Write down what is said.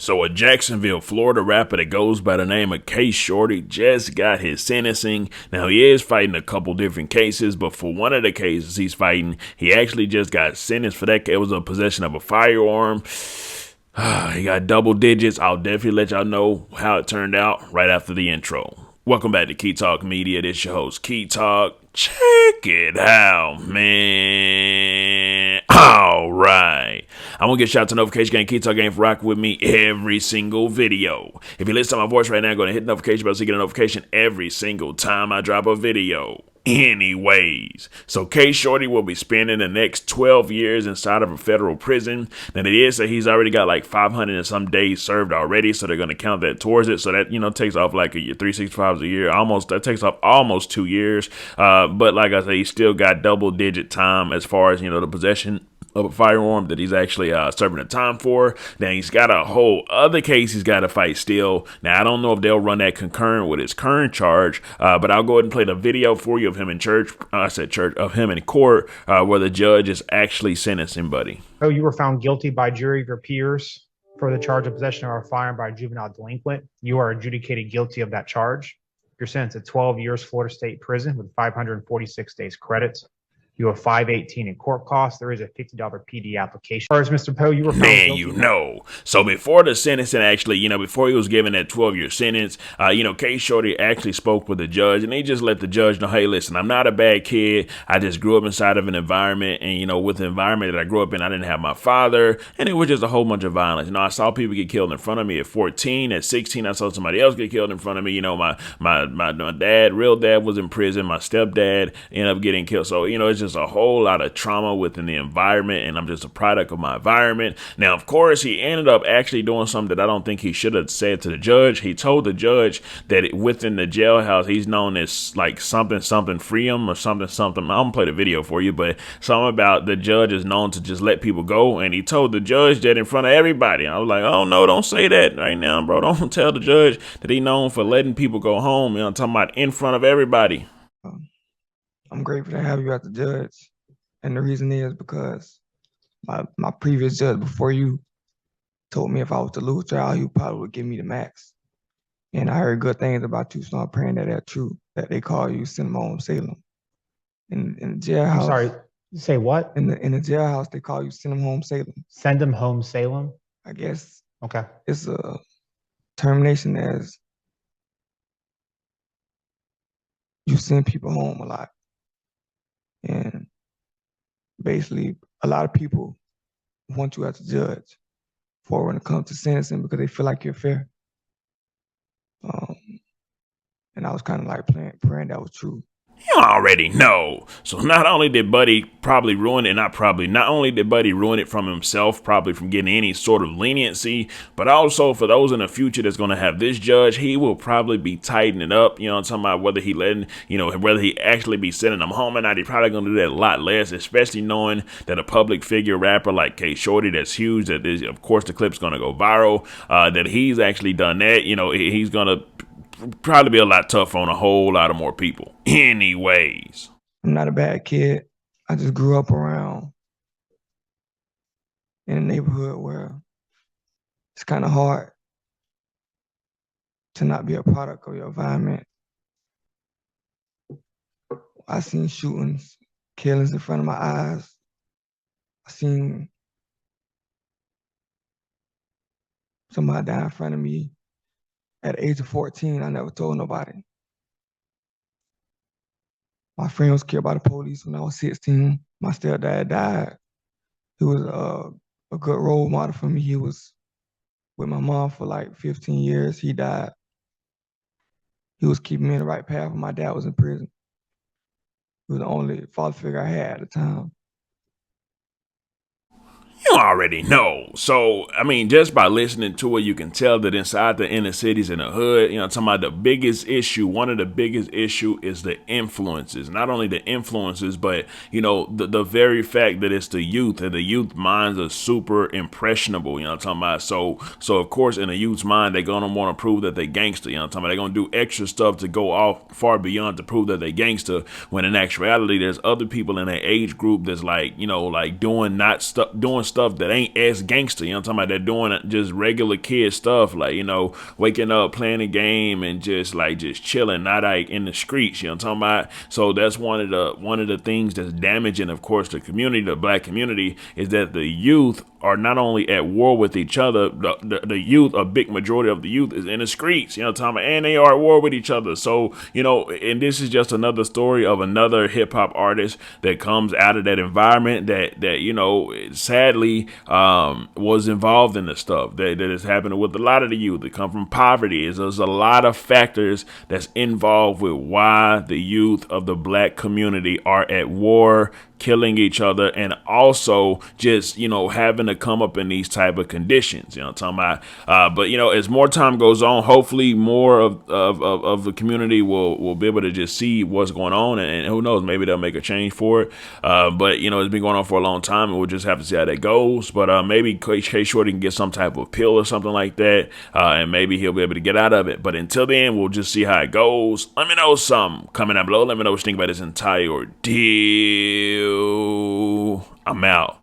So a Jacksonville, Florida rapper that goes by the name of KShordy just got his sentencing. Now he is fighting a couple different cases, but for one of the cases he's fighting, he actually just got sentenced for that. It was a possession of a firearm. He got double digits. I'll definitely let y'all know how it turned out right after the intro. Welcome back to Key Talk Media. This your host, Key Talk. Check it out, man. All right. I'm going to get shout out to notification gang, Key Talk gang for rocking with me every single video. If you listen to my voice right now, go ahead and hit the notification bell so you get a notification every single time I drop a video. Anyways, so KShordy will be spending the next 12 years inside of a federal prison. And it is that he's already got like 500 and some days served already, so they're going to count that towards it. So that, takes off like a year, 365 a year, that takes off almost 2 years. But like I said, he still got double digit time as far as, the possession of a firearm that he's actually serving a time for. Then he's got a whole other case he's got to fight still. Now, I don't know if they'll run that concurrent with his current charge, but I'll go ahead and play the video for you of him in of him in court, where the judge is actually sentencing buddy. Oh, you were found guilty by jury of your peers for the charge of possession of a firearm by a juvenile delinquent. You are adjudicated guilty of that charge. You're sentenced to 12 years Florida State prison with 546 days credits. You have $518 in court costs. There is a $50 PD application. As far as Mr. Poe, you were found guilty. So before the sentencing, actually, before he was given that 12-year sentence, KShordy actually spoke with the judge, and he just let the judge know, hey, listen, I'm not a bad kid. I just grew up inside of an environment, and, with the environment that I grew up in, I didn't have my father, and it was just a whole bunch of violence. I saw people get killed in front of me at 14. At 16, I saw somebody else get killed in front of me. My dad, real dad, was in prison. My stepdad ended up getting killed. So, it's just a whole lot of trauma within the environment, and I'm just a product of my environment. Now, of course, he ended up actually doing something that I don't think he should have said to the judge. He told the judge that within the jailhouse, he's known as like something freedom or something. I'm gonna play the video for you, but something about the judge is known to just let people go, and he told the judge that in front of everybody. I was like, oh no, don't say that right now, bro. Don't tell the judge that he's known for letting people go home. I'm talking about in front of everybody. I'm grateful to have you as the judge, and the reason is because my previous judge before you told me if I was to lose trial, he probably would give me the max. And I heard good things about you, so I'm praying that that's true, that they call you send them home Salem. In the jailhouse. I'm sorry, you say what? In the jailhouse, they call you send them home Salem. Send them home Salem? I guess. Okay. It's a termination as you send people home a lot. And basically, a lot of people want you as a judge for when it comes to sentencing because they feel like you're fair. And I was kind of like praying that was true. You already know. So not only did Buddy probably ruin it, not only did Buddy ruin it from himself, probably from getting any sort of leniency, but also for those in the future that's going to have this judge, he will probably be tightening up, I'm talking about whether he actually be sending them home or not. He probably going to do that a lot less, especially knowing that a public figure rapper like KShordy that's huge, that is, of course, the clip's going to go viral, that he's actually done that, he's going to probably be a lot tougher on a whole lot of more people. Anyways, I'm not a bad kid. I just grew up around in a neighborhood where it's kind of hard to not be a product of your environment. I seen shootings, killings in front of my eyes. I seen somebody die in front of me. At the age of 14, I never told nobody. My friend was killed by the police when I was 16. My stepdad died. He was a good role model for me. He was with my mom for like 15 years. He died. He was keeping me in the right path when my dad was in prison. He was the only father figure I had at the time. You already know. So, just by listening to it, you can tell that inside the inner cities and the hood, talking about the biggest issue, one of the biggest issue is the influences. Not only the influences, but, the very fact that it's the youth, and the youth minds are super impressionable, talking about. So of course, in the youth's mind, they're going to want to prove that they gangster, talking about. They're going to do extra stuff to go off far beyond to prove that they gangster, when in actuality, there's other people in their age group that's like, doing stuff stuff that ain't as gangster. You know what I'm talking about? They're doing just regular kid stuff, like, you know, waking up, playing a game, and just chilling, not like in the streets. You know what I'm talking about? So that's one of the things that's damaging, of course, the community, the black community, is that the youth are not only at war with each other. The youth, a big majority of the youth, is in the streets. You know what I'm talking about? And they are at war with each other. So, you know, and this is just another story of another hip hop artist that comes out of that environment that you know, sadly, was involved in the stuff that is happening with a lot of the youth that come from poverty. There's a lot of factors that's involved with why the youth of the black community are at war, killing each other, and also just, you know, having to come up in these type of conditions. You know what I'm talking about? But, you know, as more time goes on, hopefully more of the community will be able to just see what's going on, and who knows, maybe they'll make a change for it. But, you know, it's been going on for a long time, and we'll just have to see how that goes. But maybe KShordy can get some type of pill or something like that, and maybe he'll be able to get out of it. But until then, we'll just see how it goes. Let me know something coming down below. Let me know what you think about this entire ordeal. I'm out.